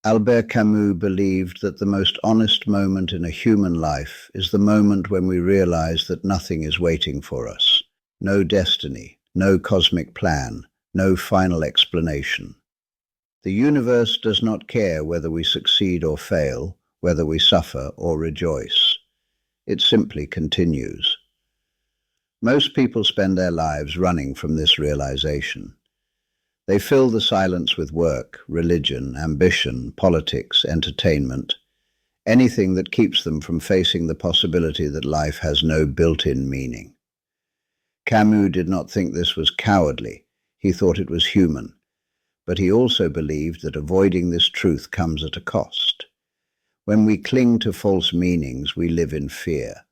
Albert Camus believed that the most honest moment in a human life is the moment when we realize that nothing is waiting for us. No destiny, no cosmic plan, no final explanation. The universe does not care whether we succeed or fail, whether we suffer or rejoice. It simply continues. Most people spend their lives running from this realization. They fill the silence with work, religion, ambition, politics, entertainment, anything that keeps them from facing the possibility that life has no built-in meaning. Camus did not think this was cowardly. He thought it was human. But he also believed that avoiding this truth comes at a cost. When we cling to false meanings, we live in fear.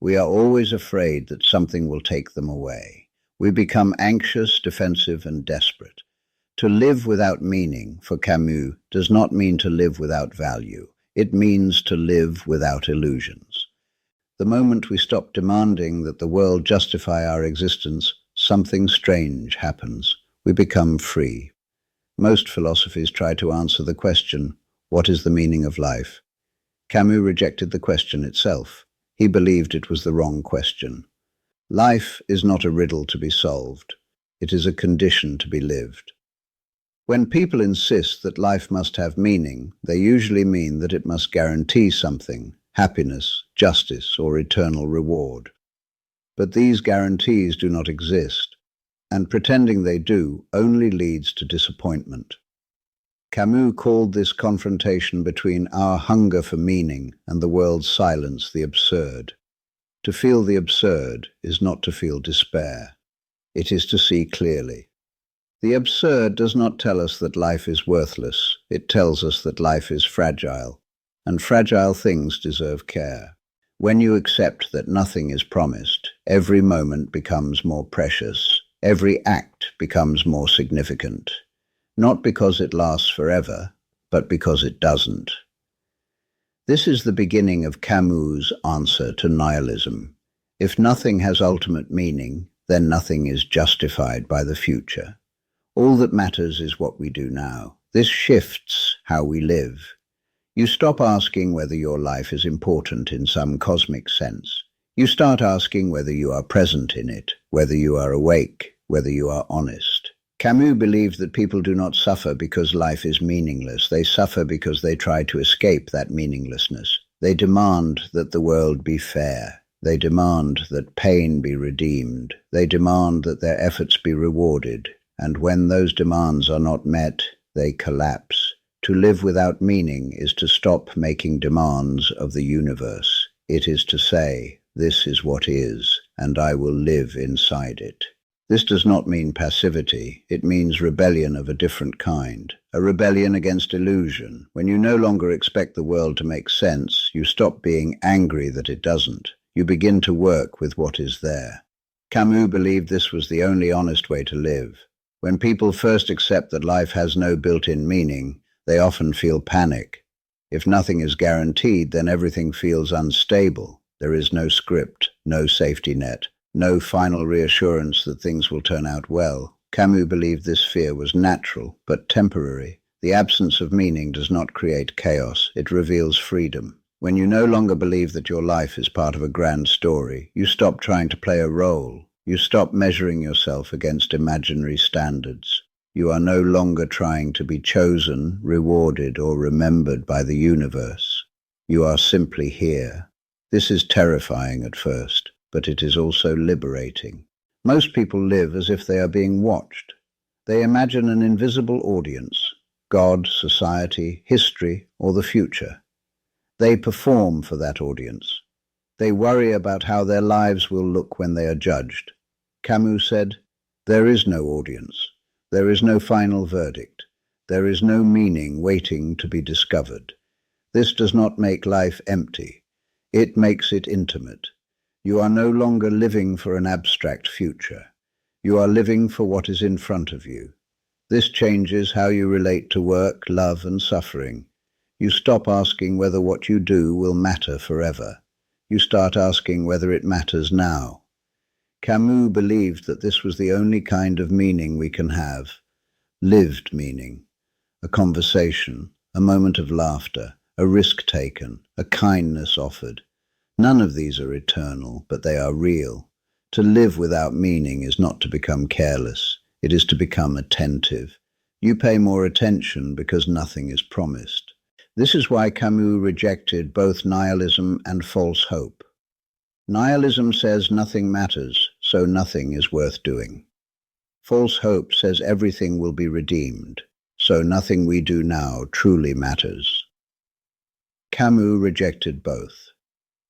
We are always afraid that something will take them away. We become anxious, defensive, and desperate. To live without meaning, for Camus, does not mean to live without value. It means to live without illusions. The moment we stop demanding that the world justify our existence, something strange happens. We become free. Most philosophies try to answer the question, what is the meaning of life? Camus rejected the question itself. He believed it was the wrong question. Life is not a riddle to be solved. It is a condition to be lived. When people insist that life must have meaning, they usually mean that it must guarantee something, happiness, justice, or eternal reward. But these guarantees do not exist, and pretending they do only leads to disappointment. Camus called this confrontation between our hunger for meaning and the world's silence the absurd. To feel the absurd is not to feel despair. It is to see clearly. The absurd does not tell us that life is worthless. It tells us that life is fragile, and fragile things deserve care. When you accept that nothing is promised, every moment becomes more precious. Every act becomes more significant. Not because it lasts forever, but because it doesn't. This is the beginning of Camus' answer to nihilism. If nothing has ultimate meaning, then nothing is justified by the future. All that matters is what we do now. This shifts how we live. You stop asking whether your life is important in some cosmic sense. You start asking whether you are present in it, whether you are awake, whether you are honest. Camus believed that people do not suffer because life is meaningless. They suffer because they try to escape that meaninglessness. They demand that the world be fair. They demand that pain be redeemed. They demand that their efforts be rewarded. And when those demands are not met, they collapse. To live without meaning is to stop making demands of the universe. It is to say, this is what is, and I will live inside it. This does not mean passivity. It means rebellion of a different kind. A rebellion against illusion. When you no longer expect the world to make sense, you stop being angry that it doesn't. You begin to work with what is there. Camus believed this was the only honest way to live. When people first accept that life has no built-in meaning, they often feel panic. If nothing is guaranteed, then everything feels unstable. There is no script, no safety net, no final reassurance that things will turn out well. Camus believed this fear was natural, but temporary. The absence of meaning does not create chaos, it reveals freedom. When you no longer believe that your life is part of a grand story, you stop trying to play a role. You stop measuring yourself against imaginary standards. You are no longer trying to be chosen, rewarded, or remembered by the universe. You are simply here. This is terrifying at first, but it is also liberating. Most people live as if they are being watched. They imagine an invisible audience, God, society, history, or the future. They perform for that audience. They worry about how their lives will look when they are judged. Camus said, "There is no audience. There is no final verdict. There is no meaning waiting to be discovered. This does not make life empty. It makes it intimate. You are no longer living for an abstract future. You are living for what is in front of you. This changes how you relate to work, love, and suffering. You stop asking whether what you do will matter forever. You start asking whether it matters now." Camus believed that this was the only kind of meaning we can have, lived meaning, a conversation, a moment of laughter, a risk taken, a kindness offered. None of these are eternal, but they are real. To live without meaning is not to become careless, it is to become attentive. You pay more attention because nothing is promised. This is why Camus rejected both nihilism and false hope. Nihilism says nothing matters, so nothing is worth doing. False hope says everything will be redeemed, so nothing we do now truly matters. Camus rejected both.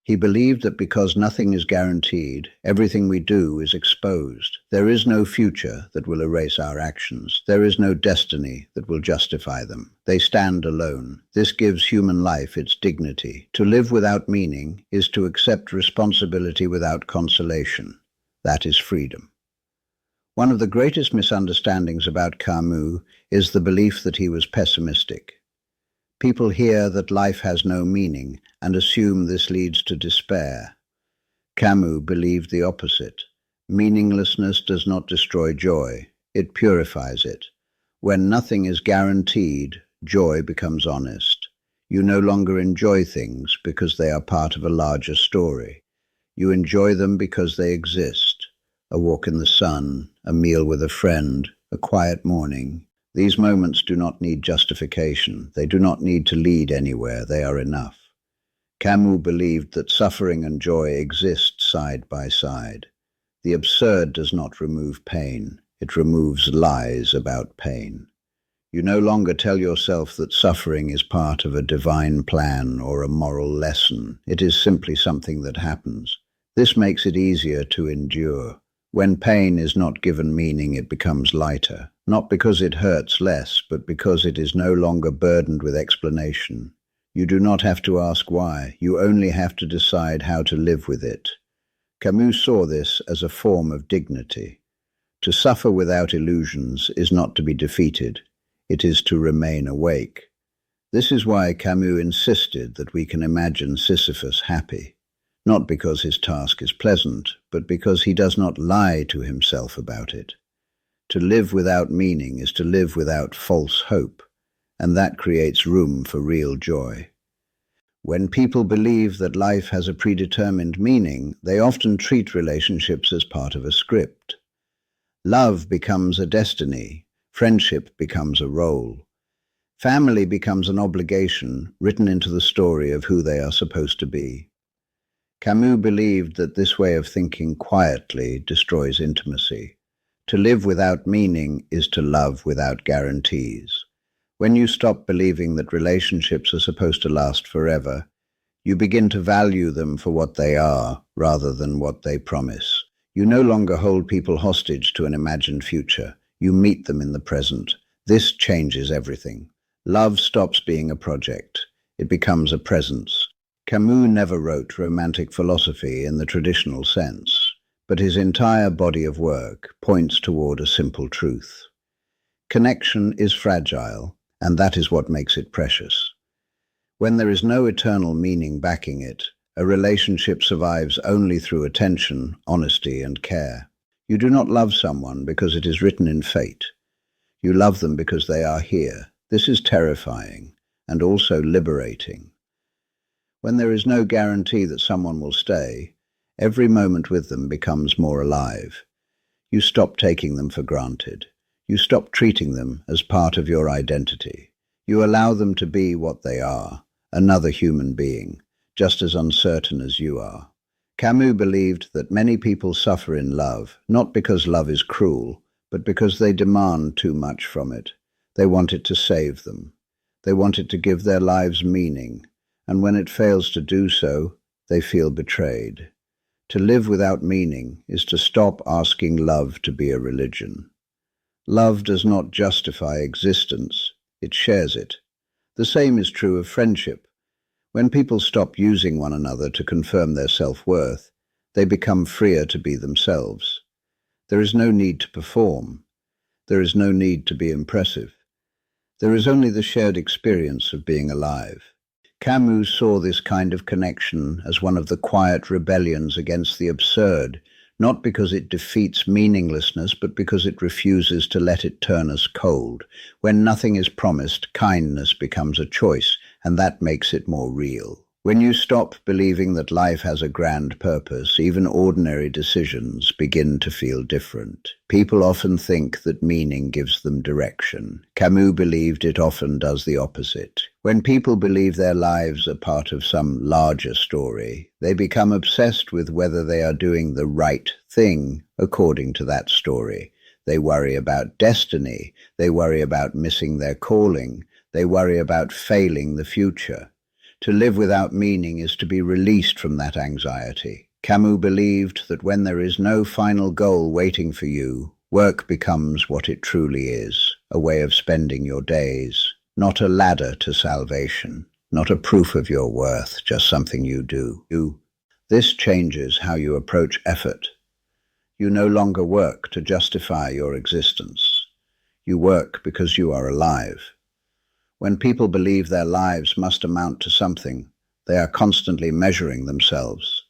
He believed that because nothing is guaranteed, everything we do is exposed. There is no future that will erase our actions. There is no destiny that will justify them. They stand alone. This gives human life its dignity. To live without meaning is to accept responsibility without consolation. That is freedom. One of the greatest misunderstandings about Camus is the belief that he was pessimistic. People hear that life has no meaning and assume this leads to despair. Camus believed the opposite. Meaninglessness does not destroy joy, it purifies it. When nothing is guaranteed, joy becomes honest. You no longer enjoy things because they are part of a larger story. You enjoy them because they exist. A walk in the sun, a meal with a friend, a quiet morning. These moments do not need justification. They do not need to lead anywhere. They are enough. Camus believed that suffering and joy exist side by side. The absurd does not remove pain. It removes lies about pain. You no longer tell yourself that suffering is part of a divine plan or a moral lesson. It is simply something that happens. This makes it easier to endure. When pain is not given meaning, it becomes lighter. Not because it hurts less, but because it is no longer burdened with explanation. You do not have to ask why. You only have to decide how to live with it. Camus saw this as a form of dignity. To suffer without illusions is not to be defeated. It is to remain awake. This is why Camus insisted that we can imagine Sisyphus happy. Not because his task is pleasant, but because he does not lie to himself about it. To live without meaning is to live without false hope, and that creates room for real joy. When people believe that life has a predetermined meaning, they often treat relationships as part of a script. Love becomes a destiny, friendship becomes a role. Family becomes an obligation written into the story of who they are supposed to be. Camus believed that this way of thinking quietly destroys intimacy. To live without meaning is to love without guarantees. When you stop believing that relationships are supposed to last forever, you begin to value them for what they are rather than what they promise. You no longer hold people hostage to an imagined future. You meet them in the present. This changes everything. Love stops being a project. It becomes a presence. Camus never wrote romantic philosophy in the traditional sense, but his entire body of work points toward a simple truth. Connection is fragile, and that is what makes it precious. When there is no eternal meaning backing it, a relationship survives only through attention, honesty, and care. You do not love someone because it is written in fate. You love them because they are here. This is terrifying and also liberating. When there is no guarantee that someone will stay, every moment with them becomes more alive. You stop taking them for granted. You stop treating them as part of your identity. You allow them to be what they are, another human being, just as uncertain as you are. Camus believed that many people suffer in love, not because love is cruel, but because they demand too much from it. They want it to save them. They want it to give their lives meaning, and when it fails to do so, they feel betrayed. To live without meaning is to stop asking love to be a religion. Love does not justify existence, it shares it. The same is true of friendship. When people stop using one another to confirm their self-worth, they become freer to be themselves. There is no need to perform. There is no need to be impressive. There is only the shared experience of being alive. Camus saw this kind of connection as one of the quiet rebellions against the absurd, not because it defeats meaninglessness, but because it refuses to let it turn us cold. When nothing is promised, kindness becomes a choice, and that makes it more real. When you stop believing that life has a grand purpose, even ordinary decisions begin to feel different. People often think that meaning gives them direction. Camus believed it often does the opposite. When people believe their lives are part of some larger story, they become obsessed with whether they are doing the right thing according to that story. They worry about destiny. They worry about missing their calling. They worry about failing the future. To live without meaning is to be released from that anxiety. Camus believed that when there is no final goal waiting for you, work becomes what it truly is, a way of spending your days, not a ladder to salvation, not a proof of your worth, just something you do. This changes how you approach effort. You no longer work to justify your existence. You work because you are alive. When people believe their lives must amount to something, they are constantly measuring themselves.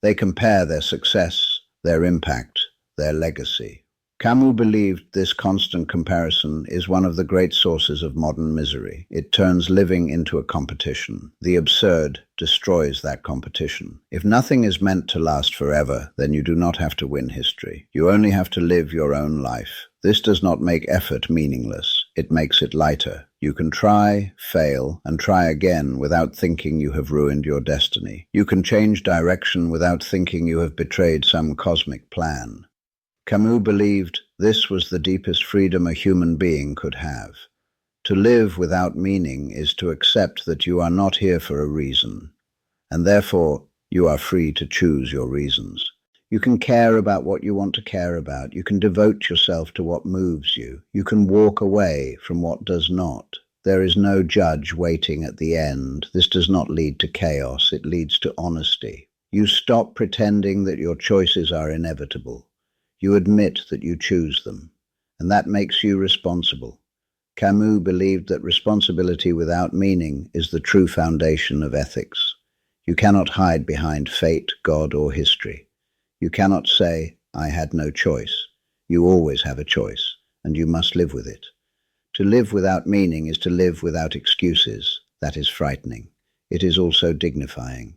They compare their success, their impact, their legacy. Camus believed this constant comparison is one of the great sources of modern misery. It turns living into a competition. The absurd destroys that competition. If nothing is meant to last forever, then you do not have to win history. You only have to live your own life. This does not make effort meaningless. It makes it lighter. You can try, fail, and try again without thinking you have ruined your destiny. You can change direction without thinking you have betrayed some cosmic plan. Camus believed this was the deepest freedom a human being could have. To live without meaning is to accept that you are not here for a reason, and therefore you are free to choose your reasons. You can care about what you want to care about. You can devote yourself to what moves you. You can walk away from what does not. There is no judge waiting at the end. This does not lead to chaos. It leads to honesty. You stop pretending that your choices are inevitable. You admit that you choose them, and that makes you responsible. Camus believed that responsibility without meaning is the true foundation of ethics. You cannot hide behind fate, God, or history. You cannot say, I had no choice. You always have a choice, and you must live with it. To live without meaning is to live without excuses. That is frightening. It is also dignifying.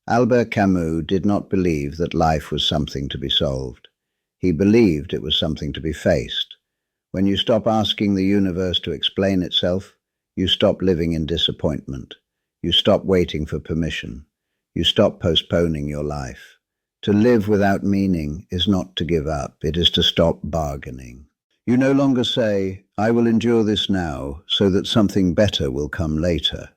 Albert Camus did not believe that life was something to be solved. He believed it was something to be faced. When you stop asking the universe to explain itself, you stop living in disappointment. You stop waiting for permission. You stop postponing your life. To live without meaning is not to give up. It is to stop bargaining. You no longer say, I will endure this now so that something better will come later.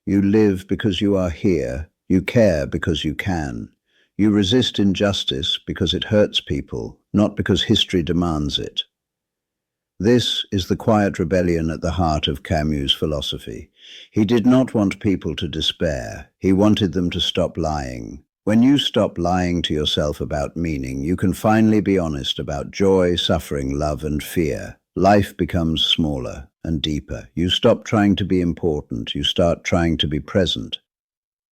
You live because you are here. You care because you can. You resist injustice because it hurts people, not because history demands it. This is the quiet rebellion at the heart of Camus' philosophy. He did not want people to despair. He wanted them to stop lying. When you stop lying to yourself about meaning, you can finally be honest about joy, suffering, love, and fear. Life becomes smaller and deeper. You stop trying to be important. You start trying to be present.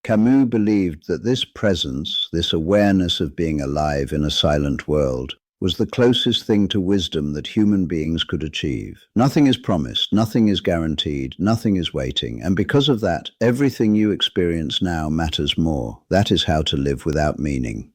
Camus believed that this presence, this awareness of being alive in a silent world, was the closest thing to wisdom that human beings could achieve. Nothing is promised, nothing is guaranteed, nothing is waiting, and because of that, everything you experience now matters more. That is how to live without meaning.